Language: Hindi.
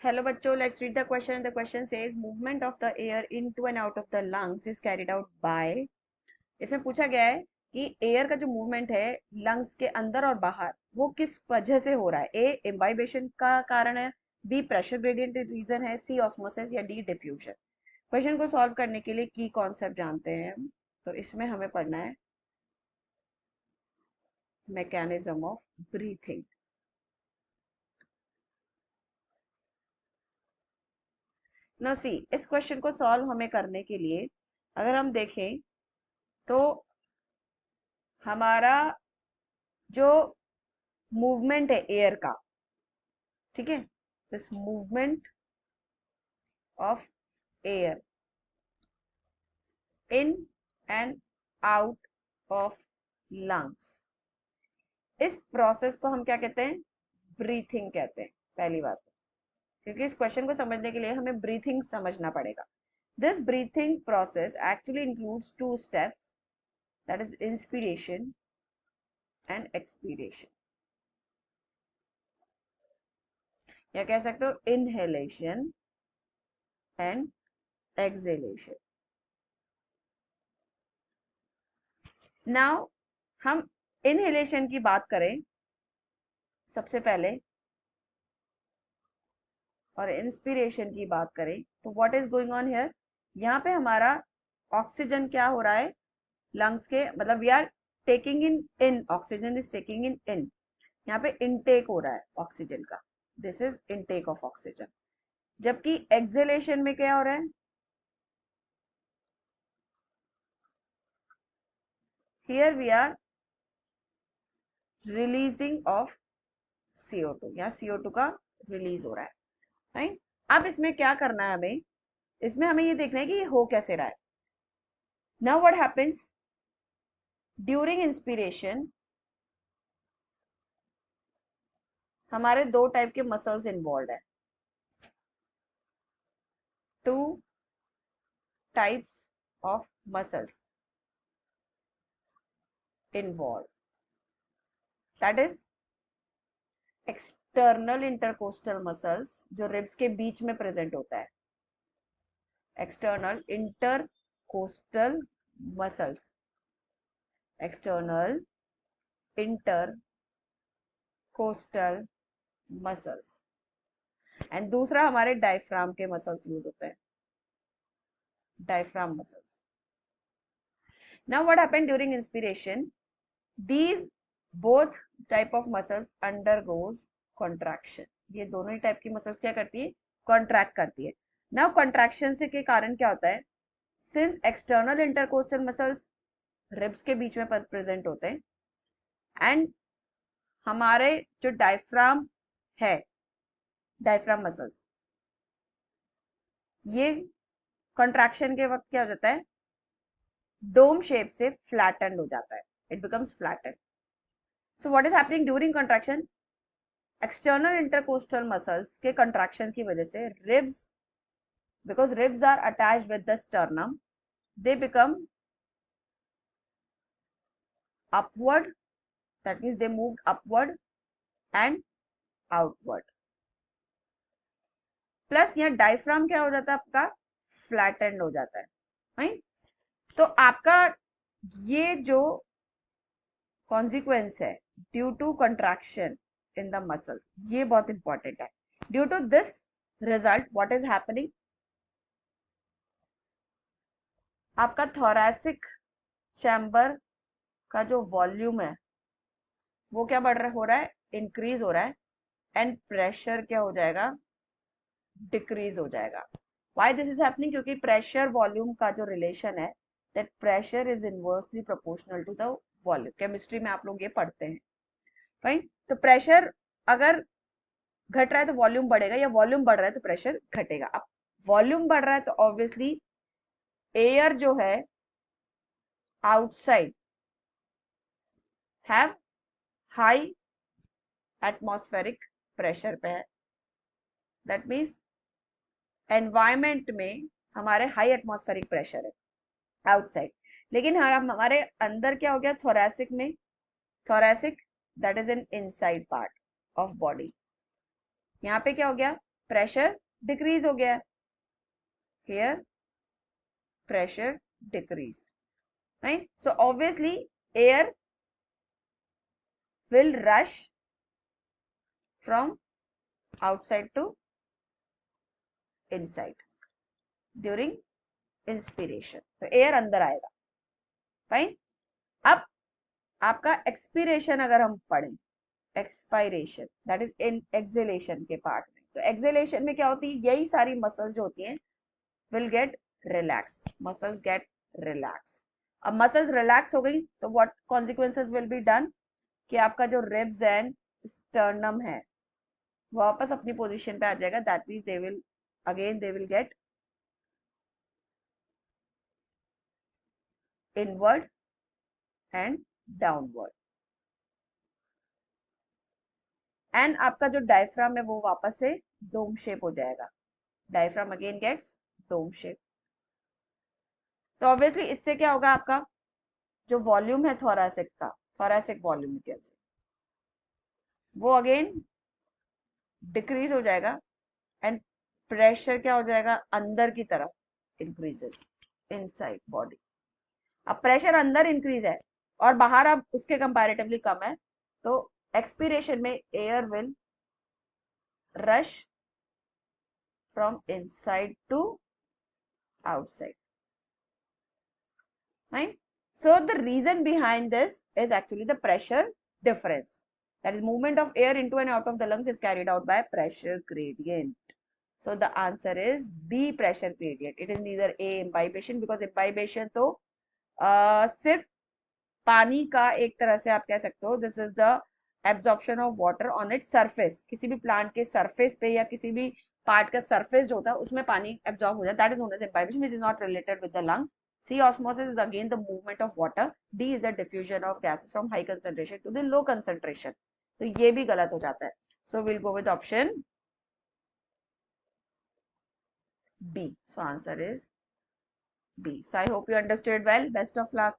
Hello बच्चों, let's read the question. The question says movement of the air into and out of the lungs is carried out by। इसमें पूछा गया है कि एयर का जो मूवमेंट है लंग्स के अंदर और बाहर वो किस वजह से हो रहा है। ए इम्बाइबेशन का कारण है, बी प्रेशर ग्रेडियंट रीजन है, सी ऑस्मोसिस या डी डिफ्यूजन। क्वेश्चन को सॉल्व करने के लिए की कॉन्सेप्ट जानते हैं हम। तो इसमें हमें पढ़ना है मैकेनिज्म ऑफ ब्रीथिंग। नो सी, इस क्वेश्चन को सॉल्व हमें करने के लिए अगर हम देखें तो हमारा जो मूवमेंट है एयर का, ठीक है, this movement of air in and out of lungs, इस प्रोसेस को हम क्या कहते हैं? ब्रीथिंग कहते हैं। पहली बात, क्योंकि इस क्वेश्चन को समझने के लिए हमें ब्रीथिंग समझना पड़ेगा। This breathing process actually includes two steps, that is inspiration and expiration, या कह सकते हो इनहेलेशन एंड एक्सहेलेशन। नाउ हम इनहेलेशन की बात करें सबसे पहले और इंस्पिरेशन की बात करें तो what is going on here, यहाँ पे हमारा ऑक्सीजन क्या हो रहा है लंग्स के, मतलब we are taking in oxygen is taking in, यहाँ पे इनटेक हो रहा है ऑक्सीजन का, this is intake of oxygen. जबकि एक्सहेलेशन में क्या हो रहा है, here we are releasing of CO2, या CO2 का रिलीज हो रहा है, राइट। अब इसमें क्या करना है हमें, इसमें हमें ये देखना है कि ये हो कैसे रहा है। Now what happens during inspiration, हमारे दो टाइप के मसल्स इन्वॉल्व है, two types of muscles involve, that is external intercostal muscles जो रिब्स के बीच में प्रेजेंट होता है, external intercostal muscles, external intercostal muscles, and दूसरा हमारे डायफ्राम के मसल्स यूज होते हैं, diaphragm muscles. Now what happened during inspiration, these both type of muscles undergoes contraction, ये दोनों ही टाइप की मसल्स क्या करती है, कॉन्ट्रैक्ट करती है। नाउ कॉन्ट्रैक्शन से के कारण क्या होता है, since external intercostal muscles ribs के बीच में प्रेजेंट होते हैं एंड हमारे जो डायफ्राम है, डायफ्राम मसल्स, ये कॉन्ट्रैक्शन के वक्त क्या हो जाता है, डोम शेप से फ्लैटेंड हो जाता है, it becomes flattened. So what is happening during contraction, external intercostal muscles के कंट्रैक्शन की वजह से ribs, because ribs are attached with the sternum, they become upward, that means they move upward and outward. Plus यहाँ डायफ्राम क्या हो जाता है आपका, फ्लैटेंड हो जाता है, राइट। तो आपका ये जो कॉन्सिक्वेंस है due to contraction in the muscles, ये बहुत इंपॉर्टेंट है। Due to this result what is happening, आपका थोरैसिक चैम्बर का जो वॉल्यूम है वो क्या बढ़ रहा हो रहा है, इंक्रीज हो रहा है, एंड प्रेशर क्या हो जाएगा, डिक्रीज हो जाएगा। व्हाई दिस इज हैपनिंग, क्योंकि प्रेशर वॉल्यूम का जो रिलेशन है, that pressure is inversely proportional to the volume. Chemistry में आप लोग ये पढ़ते हैं, राइट। तो प्रेशर अगर घट रहा है तो वॉल्यूम बढ़ेगा, या वॉल्यूम बढ़ रहा है तो प्रेशर घटेगा। अब वॉल्यूम बढ़ रहा है तो ऑब्वियसली एयर जो है outside have high atmospheric pressure पे है, दैट मीन्स एनवायरमेंट में हमारे हाई एटमॉस्फेरिक प्रेशर है आउटसाइड, लेकिन हमारे अंदर क्या हो गया, थोरैसिक में, thoracic that is an inside part of body, यहाँ पे क्या हो गया, प्रेशर डिक्रीज हो गया है, here pressure decreased, right? So obviously air will rush from outside to inside during inspiration, तो एयर अंदर आएगा, फाइन। अब आपका एक्सपिरेशन अगर हम पढ़ें, expiration that is in acceleration के पार्ट में, तो एक्सेलेशन में क्या होती है, यही सारी मसल्स जो होती हैं will get relax, muscles get relax. अब मसल्स रिलैक्स हो गई तो what consequences will be done, कि आपका जो रिब्स एंड स्टर्नम है वो वापस अपनी पोजीशन पे आ जाएगा, that means they will get inward and downward, and आपका जो डायफ्राम है वो वापस से डोम शेप हो जाएगा, diaphragm again gets dome shape. तो ऑब्वियसली इससे क्या होगा, आपका जो वॉल्यूम है थोरैसिक का, थोरैसिक वॉल्यूम कैसे, वो अगेन डिक्रीज हो जाएगा, एंड प्रेशर क्या हो जाएगा, अंदर की तरफ इंक्रीजेस इनसाइड बॉडी। अब प्रेशर अंदर इंक्रीज है और बाहर अब उसके कंपैरेटिवली कम है, तो एक्सपीरेशन में air will rush from inside to outside, right? So the reason behind this is actually the pressure difference, that is movement of air into and out of the lungs is carried out by pressure gradient. So the answer is B, pressure gradient. It is neither A, imbibition, because imbibition तो सिर्फ पानी का एक तरह से आप कह सकते हो, this is the absorption of water on its surface, किसी भी प्लांट के सरफेस पे या किसी भी पार्ट का सरफेस जो होता है उसमें पानी एब्जॉर्ब हो जाता है, that is known as imbibition, which is not related with the lung. C, osmosis is again the movement of water. D is the diffusion of gases from high concentration to the low concentration, तो ये भी गलत हो जाता है। So will go with option B, so answer is B. So I hope you understood well. Best of luck.